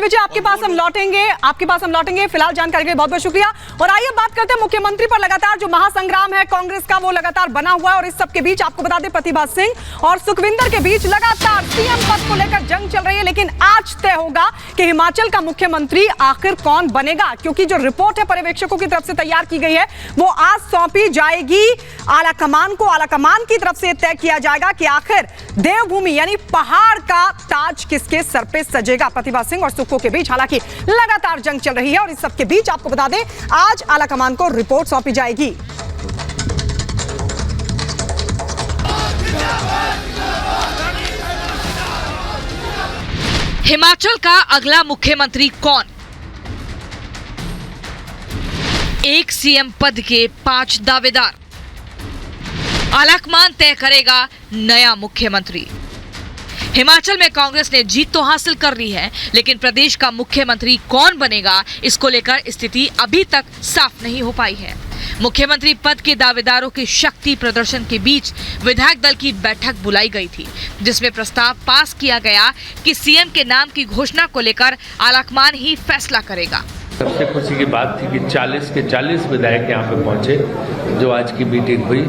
दिग्विजय, आपके पास हम लौटेंगे। फिलहाल जानकारी के लिए बहुत बहुत शुक्रिया। और आइए बात करते हैं मुख्यमंत्री पर लगातार जो महासंग्राम है कांग्रेस का, वो लगातार बना हुआ है। और इस सब के बीच आपको बता दें, प्रतिभा सिंह और सुखविंदर के बीच लगातार सीएम पद को लेकर जंग चल रही है। लेकिन आज तय होगा कि हिमाचल का मुख्यमंत्री आखिर कौन बनेगा, क्योंकि जो रिपोर्ट है पर्यवेक्षकों की तरफ से तैयार की गई है वो आज सौंपी जाएगी आलाकमान को। आलाकमान की तरफ से तय किया जाएगा कि आखिर देवभूमि यानी पहाड़ का ताज किसके सर पे सजेगा। प्रतिभा सिंह और सुक्खू के बीच हालांकि लगातार जंग चल रही है और इस सब के बीच आपको बता दें आज आलाकमान को रिपोर्ट सौंपी जाएगी। हिमाचल का अगला मुख्यमंत्री कौन? एक सीएम पद के 5 दावेदार। आलाकमान तय करेगा नया मुख्यमंत्री। हिमाचल में कांग्रेस ने जीत तो हासिल कर ली है, लेकिन प्रदेश का मुख्यमंत्री कौन बनेगा इसको लेकर स्थिति अभी तक साफ नहीं हो पाई है। मुख्यमंत्री पद के दावेदारों के शक्ति प्रदर्शन के बीच विधायक दल की बैठक बुलाई गई थी, जिसमें प्रस्ताव पास किया गया कि सीएम के नाम की घोषणा को लेकर आलाकमान ही फैसला करेगा। सबसे खुशी की बात थी कि 40 के 40 विधायक यहाँ पे पहुंचे, जो आज की मीटिंग हुई,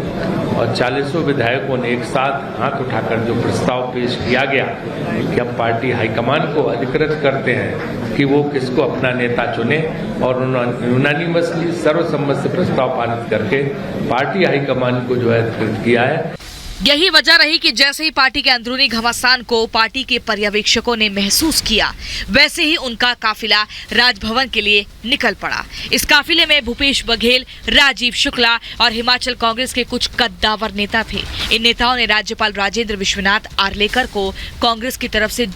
और 40 विधायकों ने एक साथ हाथ उठाकर जो प्रस्ताव पेश किया गया कि हम पार्टी हाईकमान को अधिकृत करते हैं कि वो किसको अपना नेता चुने, और उन्होंने यूनानिमसली सर्वसम्मत से प्रस्ताव पारित करके पार्टी हाईकमान को जो है अधिकृत किया है। यही वजह रही कि जैसे ही पार्टी के अंदरूनी घमासान को पार्टी के पर्यवेक्षकों ने महसूस किया, वैसे ही उनका काफिला राजभवन के लिए निकल पड़ा। इस काफिले में भूपेश बघेल, राजीव शुक्ला और हिमाचल कांग्रेस के कुछ कद्दावर नेता थे। इन नेताओं ने राज्यपाल राजेंद्र विश्वनाथ आर्लेकर को कांग्रेस की तरफ से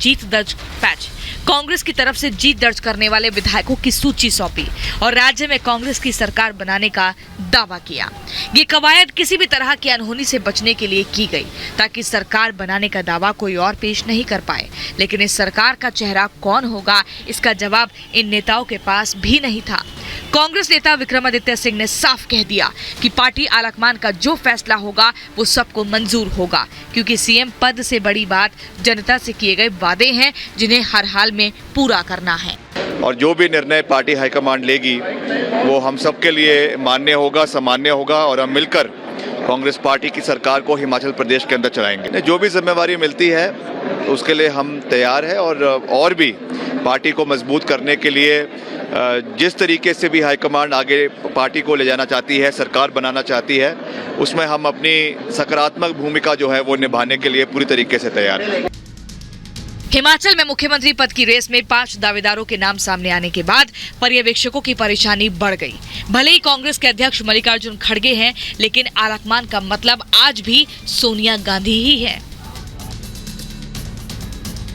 जीत दर्ज करने वाले विधायकों की सूची सौंपी और राज्य में कांग्रेस की सरकार बनाने का दावा किया। ये कवायद किसी भी तरह की अनहोनी से बचने के लिए की गई, ताकि सरकार बनाने का दावा कोई और पेश नहीं कर पाए। लेकिन इस सरकार का चेहरा कौन होगा, इसका जवाब इन नेताओं के पास भी नहीं था। कांग्रेस नेता विक्रमादित्य सिंह ने साफ कह दिया कि पार्टी आलाकमान का जो फैसला होगा वो सबको मंजूर होगा, क्योंकि सीएम पद से बड़ी बात जनता से किए गए वादे हैं, जिन्हें हर हाल में पूरा करना है। और जो भी निर्णय पार्टी हाईकमान लेगी वो हम सबके लिए मान्य होगा, सामान्य होगा, और हम मिलकर कांग्रेस पार्टी की सरकार को हिमाचल प्रदेश के अंदर चलाएंगे। जो भी जिम्मेवारी मिलती है उसके लिए हम तैयार हैं, और भी पार्टी को मजबूत करने के लिए जिस तरीके से भी हाईकमान आगे पार्टी को ले जाना चाहती है, सरकार बनाना चाहती है, उसमें हम अपनी सकारात्मक भूमिका जो है वो निभाने के लिए पूरी तरीके से तैयार हैं। हिमाचल में मुख्यमंत्री पद की रेस में 5 दावेदारों के नाम सामने आने के बाद पर्यवेक्षकों की परेशानी बढ़ गई। भले ही कांग्रेस के अध्यक्ष मल्लिकार्जुन खड़गे हैं, लेकिन आलाकमान का मतलब आज भी सोनिया गांधी ही है।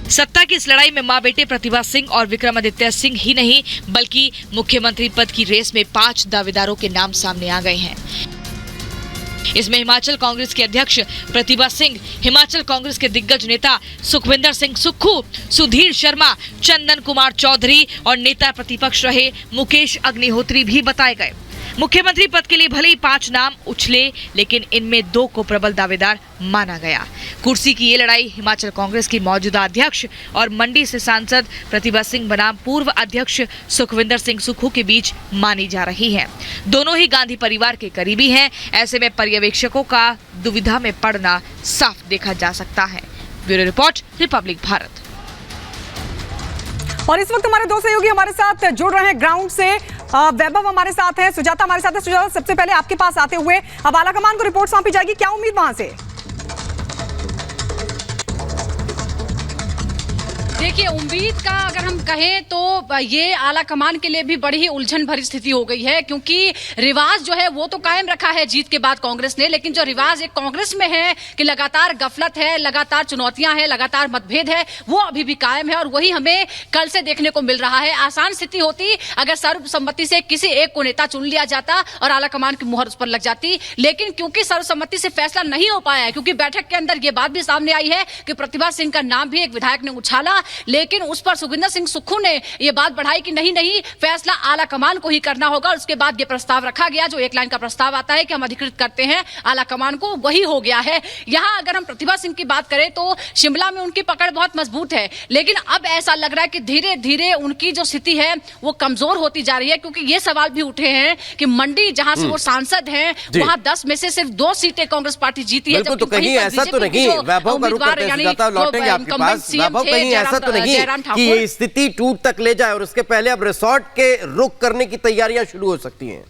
सत्ता की इस लड़ाई में मां बेटे प्रतिभा सिंह और विक्रमादित्य सिंह ही नहीं, बल्कि मुख्यमंत्री पद की रेस में 5 दावेदारों के नाम सामने आ गए हैं। इसमें हिमाचल कांग्रेस के अध्यक्ष प्रतिभा सिंह, हिमाचल कांग्रेस के दिग्गज नेता सुखविंदर सिंह सुक्खू, सुधीर शर्मा, चंदन कुमार चौधरी और नेता प्रतिपक्ष रहे मुकेश अग्निहोत्री भी बताए गए। मुख्यमंत्री पद के लिए भले ही 5 नाम उछले, लेकिन इनमें 2 को प्रबल दावेदार माना गया। कुर्सी की ये लड़ाई हिमाचल कांग्रेस की मौजूदा अध्यक्ष और मंडी से सांसद प्रतिभा सिंह बनाम पूर्व अध्यक्ष सुखविंदर सिंह सुक्खू के बीच मानी जा रही है। दोनों ही गांधी परिवार के करीबी हैं। ऐसे में पर्यवेक्षकों का दुविधा में पड़ना साफ देखा जा सकता है। Bureau report, Republic Bharat. और इस वक्त हमारे 2 सहयोगी हमारे साथ जुड़ रहे हैं ग्राउंड से। वैभव हमारे साथ है, सुजाता हमारे साथ है। सुजाता, सबसे पहले आपके पास आते हुए, अब आलाकमान को रिपोर्ट सौंपी जाएगी, क्या उम्मीद वहां से? देखिए, उम्मीद का अगर हम कहें तो ये आलाकमान के लिए भी बड़ी ही उलझन भरी स्थिति हो गई है, क्योंकि रिवाज जो है वो तो कायम रखा है जीत के बाद कांग्रेस ने, लेकिन जो रिवाज एक कांग्रेस में है कि लगातार गफलत है, लगातार चुनौतियां हैं, लगातार मतभेद है, वो अभी भी कायम है। और वही हमें कल से देखने को मिल रहा है। आसान स्थिति होती अगर सर्वसम्मति से किसी एक को नेता चुन लिया जाता और आलाकमान की मुहर उस पर लग जाती, लेकिन क्योंकि सर्वसम्मति से फैसला नहीं हो पाया है, क्योंकि बैठक के अंदर ये बात भी सामने आई है कि प्रतिभा सिंह का नाम भी एक विधायक ने उछाला, लेकिन उस पर सुखविंदर सिंह सुक्खू ने ये बात बढ़ाई कि नहीं नहीं, फैसला आला कमान को ही करना होगा। उसके बाद ये प्रस्ताव रखा गया, जो एक लाइन का प्रस्ताव आता है कि हम अधिकृत करते हैं आला कमान को, वही हो गया है। यहां अगर हम प्रतिभा सिंह की बात करें तो शिमला में उनकी पकड़ बहुत मजबूत है, लेकिन अब ऐसा लग रहा है कि धीरे धीरे उनकी जो स्थिति है वो कमजोर होती जा रही है, क्योंकि ये सवाल भी उठे हैं कि मंडी जहां से वो सांसद हैं वहां 10 में से सिर्फ 2 सीटें कांग्रेस पार्टी जीती है। तो कहीं ऐसा तो नहीं, वैभव का रुख करते हैं, लौटेंगे आपके पास। वैभव, कहीं ऐसा तो नहीं कि ये स्थिति टूट तक ले जाए और उसके पहले अब रिसोर्ट के रुख करने की तैयारियां शुरू हो सकती हैं?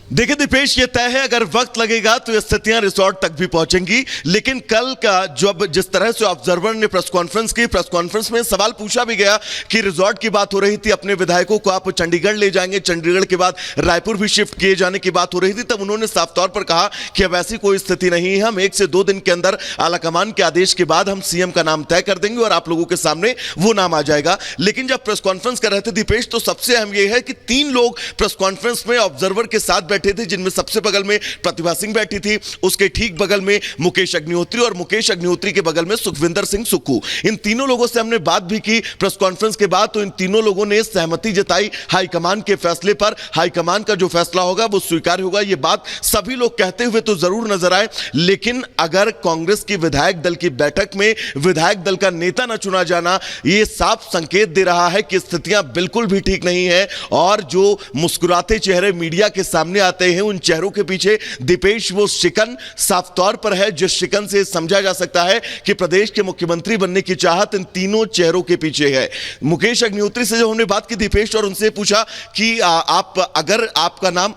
देखिए दीपेश, ये तय है, अगर वक्त लगेगा तो ये स्थितियां रिसोर्ट तक भी पहुंचेंगी। लेकिन कल का जब जिस तरह से ऑब्जर्वर ने प्रेस कॉन्फ्रेंस की, प्रेस कॉन्फ्रेंस में सवाल पूछा भी गया कि रिसोर्ट की बात हो रही थी, अपने विधायकों को आप चंडीगढ़ ले जाएंगे, चंडीगढ़ के बाद रायपुर भी शिफ्ट किए जाने की बात हो रही थी, तब उन्होंने साफ तौर पर कहा कि अब ऐसी कोई स्थिति नहीं है, हम 1 से 2 दिन के अंदर आलाकमान के आदेश के बाद हम सीएम का नाम तय कर देंगे और आप लोगों के सामने वो नाम आ जाएगा। लेकिन जब प्रेस कॉन्फ्रेंस कर रहे थे दीपेश, तो सबसे अहम यह है कि 3 लोग प्रेस कॉन्फ्रेंस में ऑब्जर्वर के साथ बैठे थे, जिनमें सबसे बगल में प्रतिभा सिंह बैठी थी, उसके ठीक बगल में मुकेश अग्निहोत्री और मुकेश अग्निहोत्री के बगल में सुखविंदर सिंह सुक्खू। इन तीनों लोगों से हमने बात भी की प्रेस कॉन्फ्रेंस के बाद, तो इन तीनों लोगों ने सहमति जताई हाईकमान के फैसले पर। हाईकमान का जो फैसला होगा वो स्वीकार होगा, ये बात सभी लोग कहते हुए तो जरूर नजर आए। लेकिन अगर कांग्रेस की विधायक दल की बैठक में विधायक दल का नेता न चुना जाना, ये साफ संकेत दे रहा है कि स्थितियां बिल्कुल भी ठीक नहीं है। और जो मुस्कुराते चेहरे मीडिया के सामने आते हैं, उन चेहरों के पीछे दीपेश वो शिकन साफ तौर पर है, जिस शिकन से समझा जा सकता है कि प्रदेश के मुख्यमंत्री बनने की चाहत इन तीनों चेहरों के पीछे है। मुकेश अग्निहोत्री से जब हमने बात की दीपेश और उनसे पूछा कि अगर आपका नाम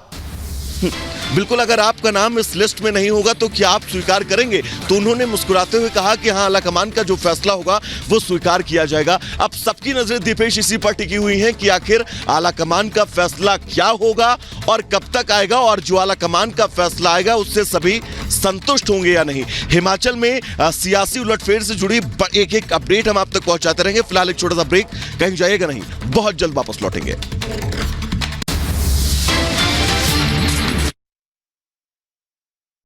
बिल्कुल अगर आपका नाम इस लिस्ट में नहीं होगा तो क्या आप स्वीकार करेंगे? तो उन्होंने मुस्कुराते हुए कहा कि हां, आलाकमान का जो फैसला होगा वो स्वीकार किया जाएगा। अब सबकी नजरें दीपेश इसी पर टिकी हुई हैं कि आखिर आलाकमान का फैसला क्या होगा और कब तक आएगा, और जो आलाकमान का फैसला आएगा उससे सभी संतुष्ट होंगे या नहीं। हिमाचल में सियासी उलटफेर से जुड़ी एक अपडेट हम आप तक पहुंचाते रहेंगे। फिलहाल एक छोटा सा ब्रेक, कहीं जाइएगा नहीं, बहुत जल्द वापस लौटेंगे।